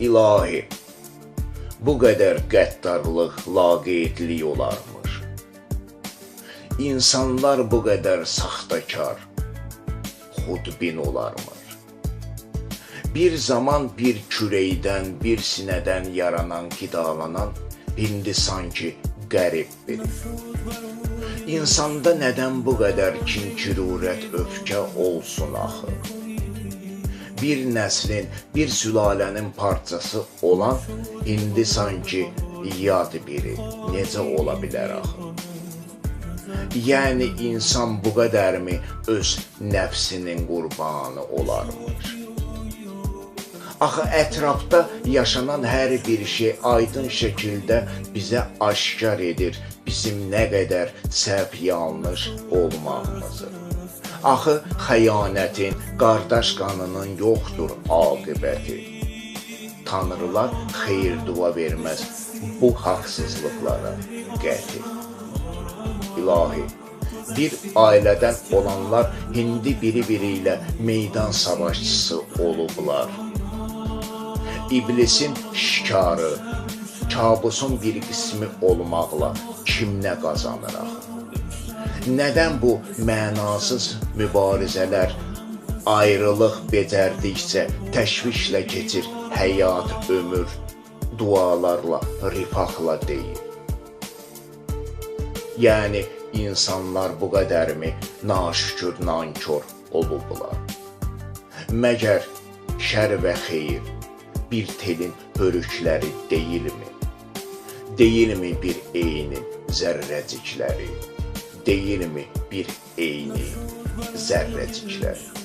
İlahi, bu qədər qəddarlıq, laqeydlik olarmış. İnsanlar bu qədər saxtakar, xudbin olarmış. Bir zaman bir kürəkdən, bir sinədən yaranan, qidalanan, indi sanki qəribdir. İnsanda nədən bu qədər kin-kürurət, öfkə olsun axı? Bir nəslin, bir sülalənin parçası olan, indi sanki yad biri, necə ola bilər axı? Yəni, insan bu qədərmi öz nəfsinin qurbanı olarmış? Axı, ətrafda yaşanan hər bir şey aydın şəkildə bizə aşkar edir bizim nə qədər səhv yanlış olmağımızı. Axı, xəyanətin, qardaş qanının yoxdur aqibəti. Tanrılar xeyir dua verməz bu haqsızlıqlara qəti. İlahi, bir ailədən olanlar indi biri-biri ilə meydan savaşçısı olublar. İblisin şikarı, kabusun bir qismi olmaqla kim nə qazanır axı? Nədən bu mənasız mübarizələr ayrılıq becərdikcə təşvişlə keçir həyat, ömür, dualarla, rifahla deyil? Yəni, insanlar bu qədərmi naşükür, nankör olublar? Məgər şər və xeyir bir telin hörükləri deyilmi? Deyilmi bir eynin zərrəcikləri? Deyilmi bir eyni zərrəcikləri?